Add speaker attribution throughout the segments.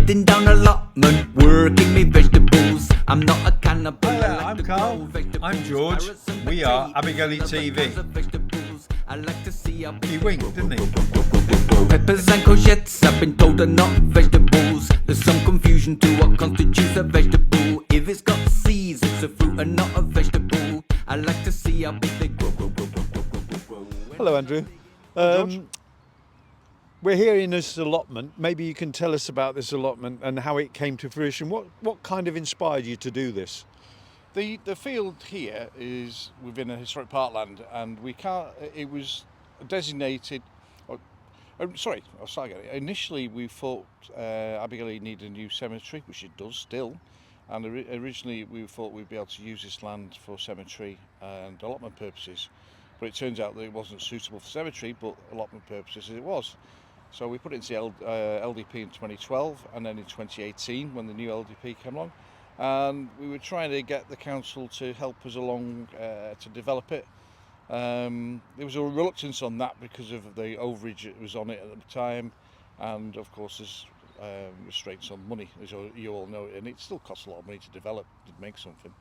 Speaker 1: heading down allotment, working me vegetables. I'm not a cannibal.
Speaker 2: Hi there, I'm Carl. I'm George. We are Abergele TV.
Speaker 1: I like to see how
Speaker 2: He winked, didn't he?
Speaker 1: peppers and courgettes, I've been told are not vegetables. There's some confusion to what constitutes a vegetable. If it's got seeds, it's a fruit and not a vegetable. I like to see how big they grow.
Speaker 3: Hello, Andrew. We're here in this allotment. Maybe you can tell us about this allotment and how it came to fruition. What kind of inspired you to do this?
Speaker 4: The field here is within a historic parkland, and we can't. It was designated. I'll start again. Initially, we thought Abergele needed a new cemetery, which it does still. And originally, we thought we'd be able to use this land for cemetery and allotment purposes. But it turns out that it wasn't suitable for cemetery, but allotment purposes it was. So we put it into LDP in 2012, and then in 2018 when the new LDP came along. And we were trying to get the council to help us along to develop it. There was a reluctance on that because of the overage that was on it at the time, and of course there's restraints on money, as you all know, and it still costs a lot of money to develop, to make something.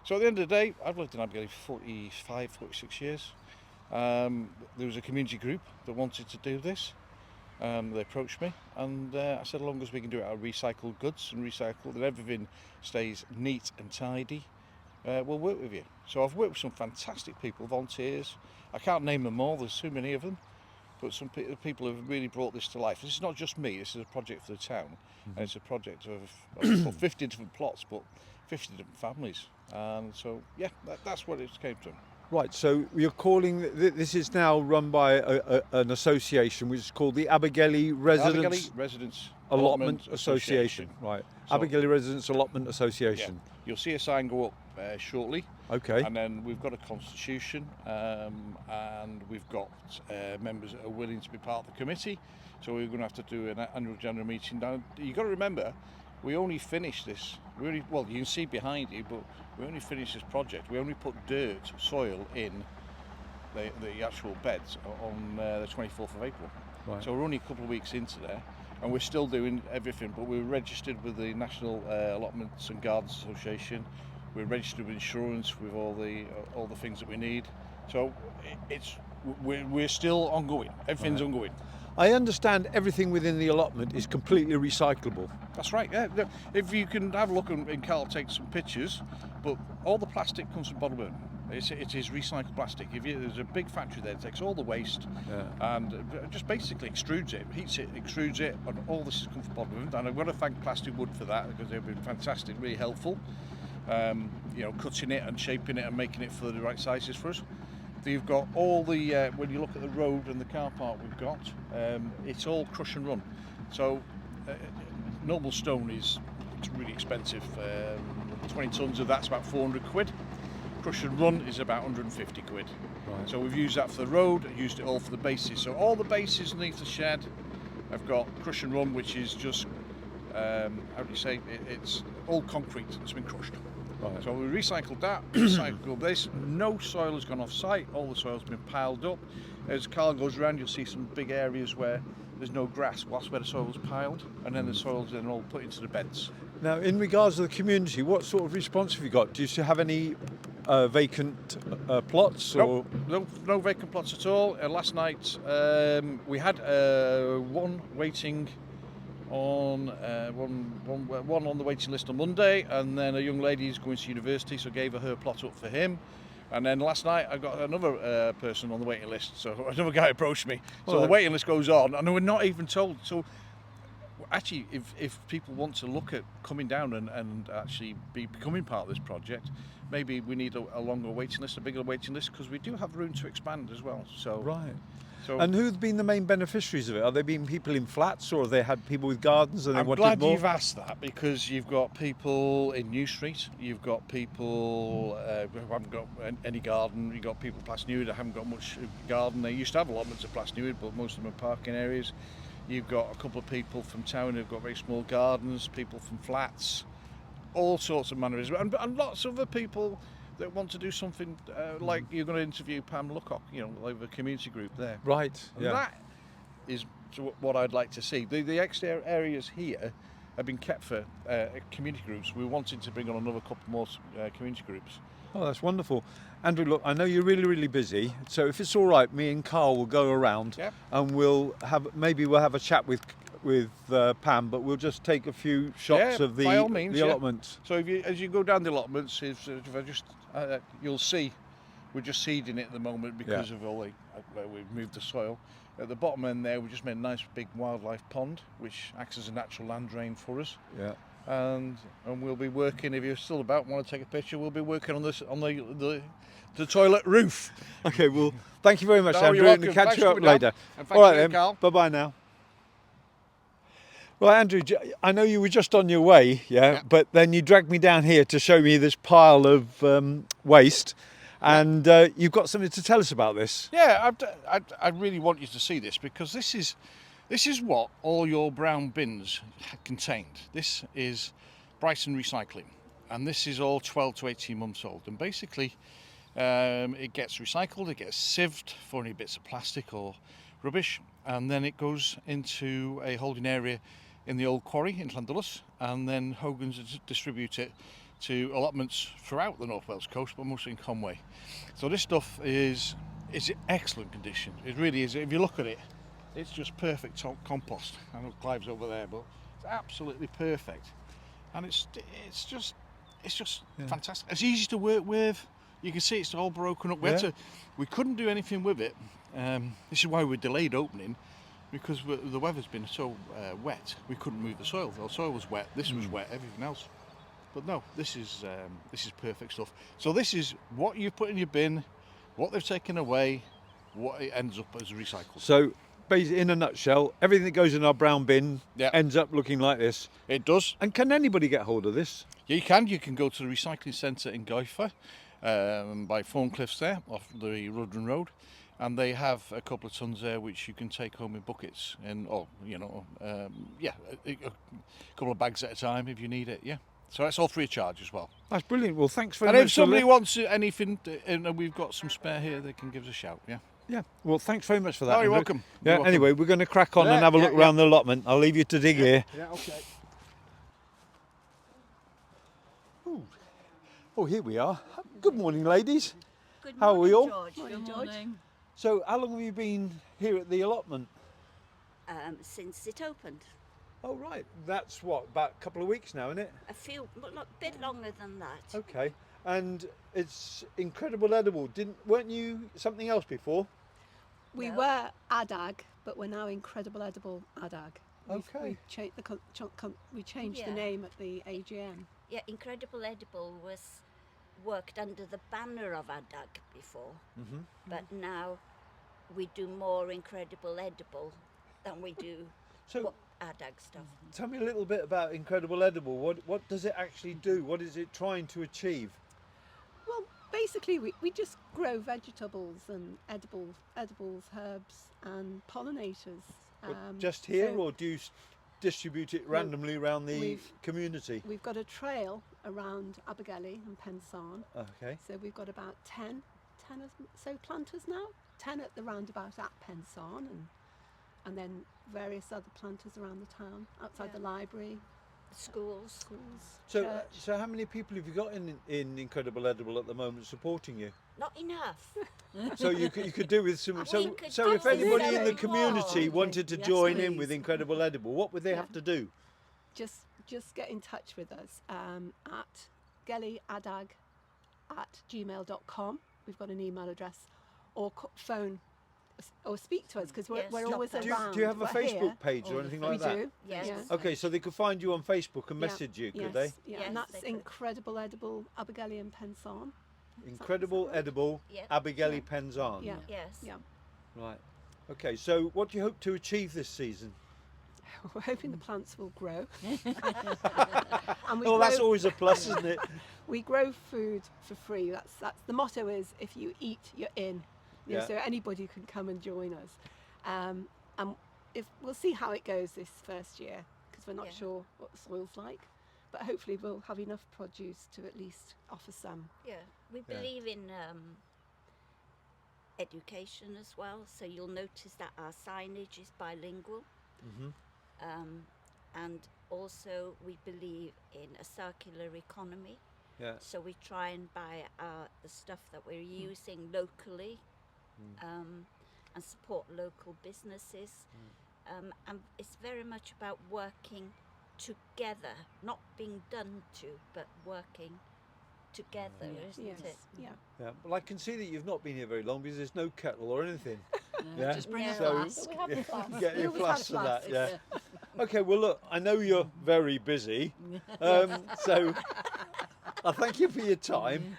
Speaker 4: So at the end of the day, I've lived in Abergele for 46 years. There was a community group that wanted to do this. They approached me, and I said, as long as we can do it out of recycled goods and that everything stays neat and tidy, we'll work with you. So I've worked with some fantastic people, volunteers. I can't name them all, there's too many of them, but some people have really brought this to life. This is not just me, this is a project for the town, and it's a project of 50 different plots, but 50 different families. And so, yeah, that's what it came to.
Speaker 3: Right, so you're calling, this is now run by an association which is called the Abergele
Speaker 4: Residents
Speaker 3: Allotment Association. Right,
Speaker 4: So,
Speaker 3: Abergele Residents Allotment Association.
Speaker 4: Yeah. You'll see a sign go up shortly.
Speaker 3: Okay.
Speaker 4: And then we've got a constitution, and we've got members that are willing to be part of the committee. So we're going to have to do an annual general meeting. Now, you've got to remember, we only finished this. You can see behind you, but we only finished this project. We only put soil in the actual beds on the 24th of April.
Speaker 3: Right.
Speaker 4: So we're only a couple of weeks into there, and we're still doing everything. But we're registered with the National Allotments and Gardens Association. We're registered with insurance, with all the things that we need. So we're still ongoing. Everything's ongoing.
Speaker 3: I understand everything within the allotment is completely recyclable.
Speaker 4: That's right, yeah. If you can have a look, and Carl take some pictures, but all the plastic comes from Bottleburn. It is recycled plastic. There's a big factory there that takes all the waste and just basically extrudes it, heats it, extrudes it, and all this has come from Bottleburn. And I've got to thank Plastic Wood for that, because they've been fantastic, really helpful. Cutting it and shaping it and making it for the right sizes for us. You've got all the, when you look at the road and the car park we've got, it's all crush and run. So normal stone is really expensive. 20 tonnes of that's about 400 quid. Crush and run is about 150 quid. Right. So we've used that for the road, used it all for the bases. So all the bases underneath the shed, I've got crush and run, which is just, it's all concrete that's been crushed. Right. So we recycled that, recycled this. No soil has gone off site, all the soil's been piled up. As Carl goes around, you'll see some big areas where there's no grass, whilst where the soil was piled, and then the soil's then all put into the beds.
Speaker 3: Now, in regards to the community, what sort of response have you got? Do you have any vacant plots? Or?
Speaker 4: No vacant plots at all. Last night we had one waiting on one on the waiting list on Monday, and then a young lady is going to university, so gave her plot up for him. And then last night I got another person on the waiting list, so another guy approached me. So the waiting list goes on, and we're not even told. So actually, if people want to look at coming down and actually becoming part of this project, maybe we need a longer waiting list, a bigger waiting list, because we do have room to expand as well. So
Speaker 3: right.
Speaker 4: So,
Speaker 3: and who've been the main beneficiaries of it? Are they been people in flats, or have they had people with gardens and they wanted more?
Speaker 4: I'm glad you've asked that, because you've got people in New Street, you've got people who haven't got any garden, you've got people at Plasnewid that haven't got much garden. They used to have allotments at Plasnewid, but most of them are parking areas. You've got a couple of people from town who've got very small gardens, people from flats, all sorts of mannerisms, and lots of other people that want to do something like you're going to interview Pam Luckock, like the community group there.
Speaker 3: Right.
Speaker 4: And that is what I'd like to see. The exterior areas here have been kept for community groups. We're wanting to bring on another couple more community groups.
Speaker 3: Oh, that's wonderful. Andrew, look, I know you're really, really busy. So if it's all right, me and Carl will go around and we'll have a chat with Pam, but we'll just take a few shots of
Speaker 4: by all means,
Speaker 3: the allotments.
Speaker 4: So as you go down the allotments, if I just you'll see we're just seeding it at the moment because of all where we've moved the soil. At the bottom end there, we just made a nice big wildlife pond, which acts as a natural land drain for us.
Speaker 3: Yeah.
Speaker 4: And we'll be working. If you're still about, want to take a picture, we'll be working on this on the toilet roof.
Speaker 3: Okay. Well, thank you very much,
Speaker 4: No,
Speaker 3: Andrew.
Speaker 4: you're welcome.
Speaker 3: And catch
Speaker 4: Thanks
Speaker 3: you
Speaker 4: for
Speaker 3: up
Speaker 4: coming
Speaker 3: later.
Speaker 4: down. And thank
Speaker 3: All right
Speaker 4: you,
Speaker 3: then.
Speaker 4: Carl.
Speaker 3: Bye bye now. Right, Andrew, I know you were just on your way, but then you dragged me down here to show me this pile of waste, and you've got something to tell us about this.
Speaker 4: Yeah, I really want you to see this because this is what all your brown bins contained. This is Brighton Recycling, and this is all 12 to 18 months old, and basically it gets recycled, it gets sieved for any bits of plastic or rubbish, and then it goes into a holding area in the old quarry in Llandulus, and then Hogan's distribute it to allotments throughout the North Wales coast, but mostly in Conway. So this stuff is in excellent condition. It really is. If you look at it, it's just perfect compost. I know Clive's over there, but it's absolutely perfect, and it's just fantastic. It's easy to work with. You can see it's all broken up. We couldn't do anything with it. This is why we delayed opening. Because the weather's been so wet, we couldn't move the soil. The soil was wet, this was wet, everything else. But no, this is perfect stuff. So this is what you put in your bin, what they've taken away, what it ends up as recycled.
Speaker 3: So, basically, in a nutshell, everything that goes in our brown bin ends up looking like this.
Speaker 4: It does.
Speaker 3: And can anybody get hold of this?
Speaker 4: Yeah, you can. You can go to the recycling centre in Goifa, by Thorncliffs there, off the Rudden Road. And they have a couple of tons there which you can take home in buckets, and a couple of bags at a time if you need it. Yeah, so that's all free of charge as well.
Speaker 3: That's brilliant. Well, thanks very much.
Speaker 4: And if somebody wants anything, and we've got some spare here, they can give us a shout. Yeah.
Speaker 3: Yeah. Well, thanks very much for that.
Speaker 4: Oh, you're
Speaker 3: Andrew.
Speaker 4: welcome.
Speaker 3: Yeah.
Speaker 4: You're welcome.
Speaker 3: Anyway, we're going to crack on and have a look around the allotment. I'll leave you to dig here.
Speaker 4: Yeah. Okay.
Speaker 3: Ooh. Oh, here we are. Good morning, ladies.
Speaker 5: Good morning,
Speaker 3: How are we all?
Speaker 5: George. Good morning.
Speaker 3: So, how long have you been here at the allotment?
Speaker 5: Since it opened.
Speaker 3: Oh, right. That's what, about a couple of weeks now, isn't it?
Speaker 5: A bit longer than that.
Speaker 3: Okay. And it's incredible edible. Weren't you something else before?
Speaker 6: We
Speaker 5: No.
Speaker 6: were ADAG, but we're now Incredible Edible ADAG.
Speaker 3: Okay.
Speaker 6: We changed the
Speaker 5: Yeah.
Speaker 6: name at the AGM.
Speaker 5: Yeah, Incredible Edible was worked under the banner of ADAG before, but now we do more Incredible Edible than we do
Speaker 3: So,
Speaker 5: ADAG stuff.
Speaker 3: tell me a little bit about Incredible Edible. What does it actually do? What is it trying to achieve?
Speaker 6: Well, basically, we just grow vegetables and edibles, herbs, and pollinators.
Speaker 3: Just here,
Speaker 6: so
Speaker 3: or do you distribute it randomly around the community?
Speaker 6: We've got a trail around Abergele and Pensarn.
Speaker 3: Okay.
Speaker 6: So we've got about 10 or so planters now. 10 at the roundabout at Pensarn, and then various other planters around the town, outside the library,
Speaker 5: Schools.
Speaker 3: So,
Speaker 6: church.
Speaker 3: so how many people have you got in Incredible Edible at the moment supporting you?
Speaker 5: Not enough.
Speaker 3: So you could do with some.
Speaker 5: We
Speaker 3: So
Speaker 5: could
Speaker 3: so
Speaker 5: do
Speaker 3: if anybody in the
Speaker 5: so
Speaker 3: community
Speaker 5: more.
Speaker 3: wanted to
Speaker 6: Yes,
Speaker 3: join in
Speaker 6: please.
Speaker 3: with Incredible Edible, what would they
Speaker 6: Yeah.
Speaker 3: have to do?
Speaker 6: Just get in touch with us at gelliadag@gmail.com. We've got an email address, or phone, or speak to us, because we're
Speaker 5: Yes.
Speaker 6: always
Speaker 5: Do
Speaker 3: Do
Speaker 6: around.
Speaker 3: you have a
Speaker 6: We're
Speaker 3: Facebook
Speaker 6: here.
Speaker 3: page or anything like
Speaker 6: We
Speaker 3: that?
Speaker 6: do.
Speaker 5: Yes.
Speaker 6: Yeah.
Speaker 3: Okay, so they could find you on Facebook and
Speaker 6: Yeah.
Speaker 3: message you, could
Speaker 6: Yes.
Speaker 3: they?
Speaker 6: Yeah,
Speaker 5: Yes,
Speaker 6: and that's
Speaker 5: they could.
Speaker 6: Incredible Edible Abergele and Pensarn.
Speaker 3: Incredible Edible
Speaker 5: Yeah.
Speaker 3: Abergele Penzarn.
Speaker 6: Yeah.
Speaker 5: Yes.
Speaker 6: Yeah.
Speaker 3: Right. Okay, so what do you hope to achieve this season?
Speaker 6: We're hoping the plants will grow. And we
Speaker 3: Oh, that's
Speaker 6: grow-
Speaker 3: always a plus, isn't it?
Speaker 6: We grow food for free. That's the motto is, if you eat, you're in. You know,
Speaker 3: Yeah.
Speaker 6: so anybody can come and join us. And if we'll see how it goes this first year, because we're not
Speaker 5: Yeah.
Speaker 6: sure what the soil's like. But hopefully we'll have enough produce to at least offer some.
Speaker 5: Yeah. We believe in education as well, so you'll notice that our signage is bilingual. And also we believe in a circular economy.
Speaker 3: Yeah.
Speaker 5: So we try and buy the stuff that we're using locally, and support local businesses. And it's very much about working together, not being done to, but working together, isn't
Speaker 6: Yes.
Speaker 5: it?
Speaker 6: Yeah.
Speaker 3: Yeah. Well, I can see that you've not been here very long because there's no kettle or anything.
Speaker 7: Just bring a
Speaker 5: No.
Speaker 7: glass.
Speaker 6: We have the flask.
Speaker 3: Get
Speaker 6: We
Speaker 3: your
Speaker 6: always
Speaker 3: flask
Speaker 6: have
Speaker 3: for that.
Speaker 6: flasks.
Speaker 3: Yeah. Okay. Well, look, I know you're very busy, so I thank you for your time.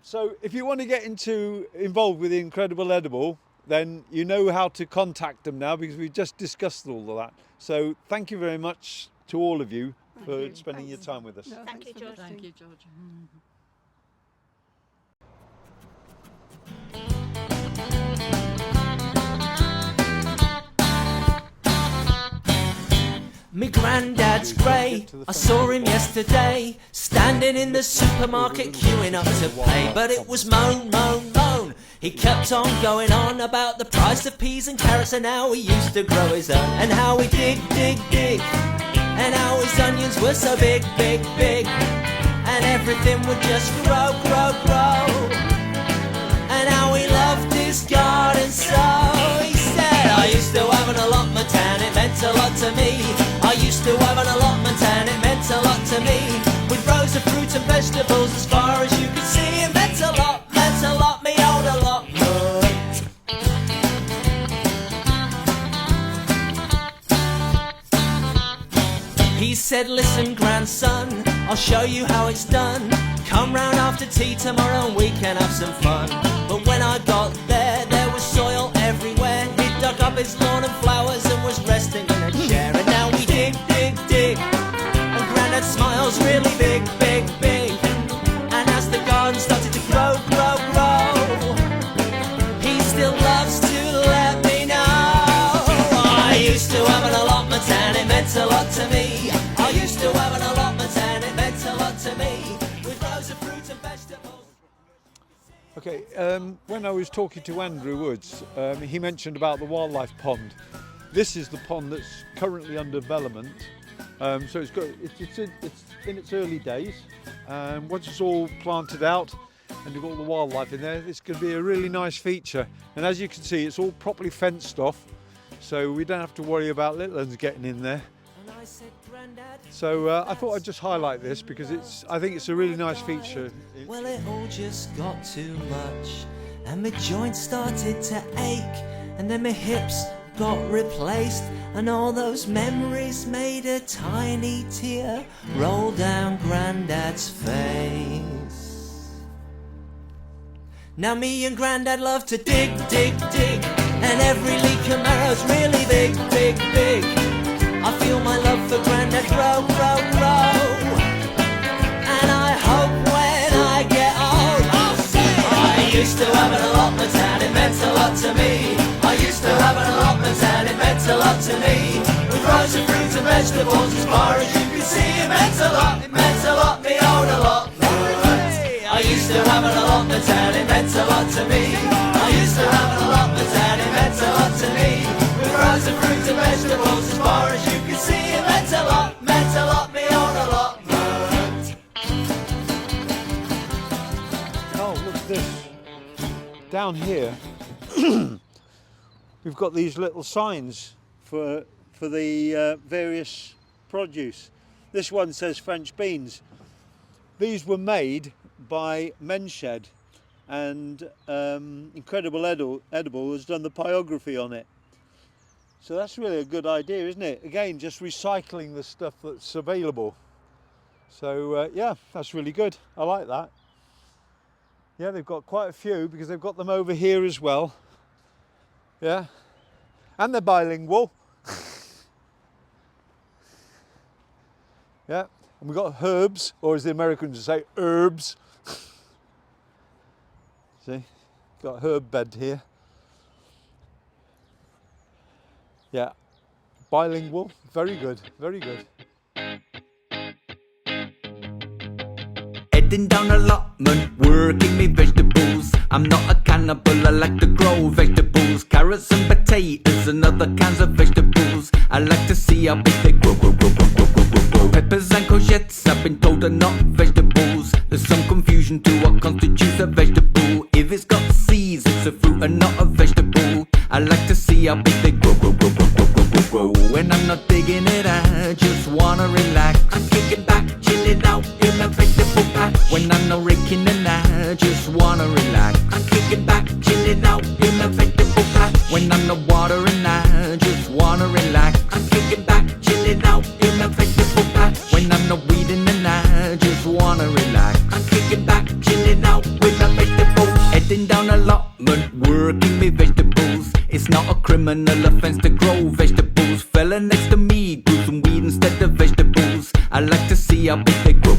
Speaker 3: So, if you want to get involved with Incredible Edible, then you know how to contact them now because we've just discussed all of that. So, thank you very much to all of you for spending your time with us.
Speaker 6: No,
Speaker 5: Thank
Speaker 6: thanks
Speaker 5: you,
Speaker 6: for
Speaker 5: George.
Speaker 7: Thank
Speaker 6: visiting.
Speaker 7: you, George.
Speaker 1: Me granddad's grey, I saw him yesterday, standing in the supermarket queuing up to pay. But it was moan, moan, moan. He kept on going on about the price of peas and carrots and how he used to grow his own. And how he dig, dig, dig. And how his onions were so big, big, big. And everything would just grow, grow, grow. And how he loved his garden so. He said, I used to have an allotment and it meant a lot to me. I used to have an allotment and it meant a lot to me. With rows of fruit and vegetables as far as you could see. It meant a lot, me old allotment. He said, listen grandson, I'll show you how it's done. Come round after tea tomorrow and we can have some fun. But when I got there was soil everywhere. He dug up his lawn and flowers and was resting in a chair. And now we dig, dig, dig. And Grandad smiles really big, big, big. And as the garden started to grow, grow, grow, he still loves to let me know. I used to have an allotment and it meant a lot to me. I used to have an allotment and it meant a lot to me. With rows of fruit and vegetables.
Speaker 3: Okay, when I was talking to Andrew Woods, he mentioned about the wildlife pond. This is the pond that's currently under development. So it's in its early days. Once it's all planted out and you've got all the wildlife in there, it's going to be a really nice feature. And as you can see, it's all properly fenced off, so we don't have to worry about little ones getting in there. So I thought I'd just highlight this because I think it's a really nice feature.
Speaker 1: Well, it all just got too much, and my joints started to ache, and then my hips got replaced, and all those memories made a tiny tear roll down Grandad's face. Now me and Grandad love to dig, dig, dig, and every leek and marrow's really big, big, big. I feel my love for Grandad grow, grow, grow. And I hope when I get old I'll say I used to have an allotment and it meant a lot to me. I used to have an allotment and it meant a lot to me. With rows of fruit and vegetables as far as you could see. It meant a lot, me old allotment. I used to have an allotment and it meant a lot to me. I used to have an allotment and it meant a lot to me. With rows of fruit and vegetables as far as you could see. It meant a lot, me own allotment.
Speaker 3: Oh, look at this. Down here, we've got these little signs for the various produce. This one says French beans. These were made by Menshed, and Incredible Edible has done the pyrography on it. So that's really a good idea, isn't it? Again, just recycling the stuff that's available. So yeah, that's really good. I like that. Yeah, they've got quite a few because they've got them over here as well. Yeah, and they're bilingual. Yeah, and we've got herbs, or as the Americans would say, herbs. See, got a herb bed here. Yeah, bilingual, very good, very good.
Speaker 1: Heading down allotment, working me vegetables. I'm not a cannibal, I like to grow vegetables. Carrots and potatoes and other kinds of vegetables. I like to see how big they grow, grow, grow, grow, grow, grow. are not vegetables. There's some confusion to what constitutes a vegetable. If it's got seeds, it's a fruit and not a vegetable. I like to see how big they grow. When I'm not digging it, I just wanna relax. I'm kicking back, chilling out in a vegetable patch. When I'm not raking and I just wanna relax. I'm kicking back, chilling out in a vegetable patch. When I'm not watering, I just wanna relax. I'm kicking back, chilling out in a vegetable patch. When I'm not weeding and I just wanna relax. I'm kicking back, chilling out with a vegetable. Heading down allotment, working with vegetables. It's not a criminal offense to grow vegetables. Fella next to me grew some weed instead of vegetables. I like to see how big they grow.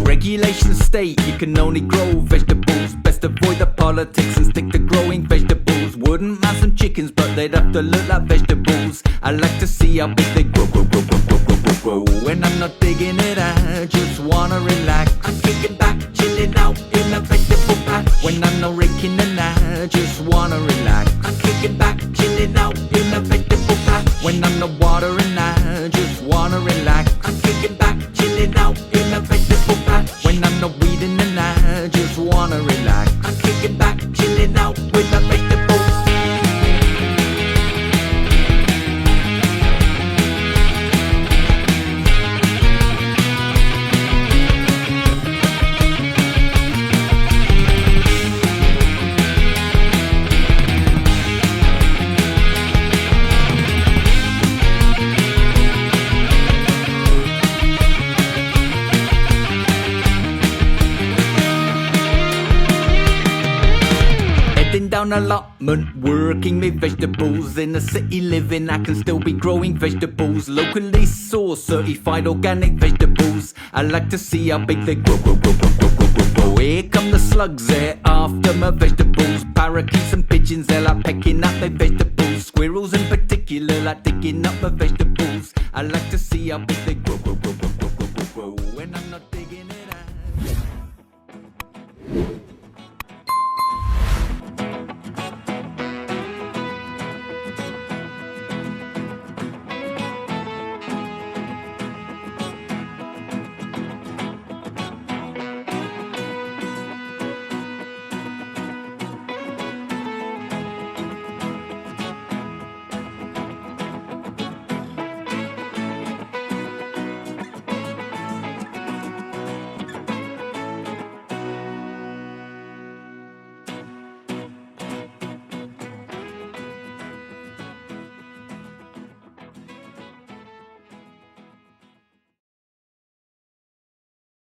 Speaker 1: Regulations state you can only grow vegetables. Best avoid the politics and stick to growing vegetables. Wouldn't mind some chickens, but they'd have to look like vegetables. I like to see how big they grow. When I'm not digging it, I just wanna relax. I'm kicking back, chilling out in a vegetable patch. When I'm not raking and I just wanna relax. I'm kicking back, chilling out in a vegetable patch. When I'm not watering, I just wanna relax. I'm kicking back, chilling out in a vegetable patch. When I'm not weeding and I just wanna relax. I'm kicking back, chilling out with a vegetable. Down allotment, working with vegetables. In a city living, I can still be growing vegetables. Locally sourced, certified organic vegetables. I like to see how big they grow. Here come the slugs, they're after my vegetables. Parakeets and pigeons, they're like pecking up my vegetables. Squirrels in particular, like digging up my vegetables. I like to see how big they grow. When I'm not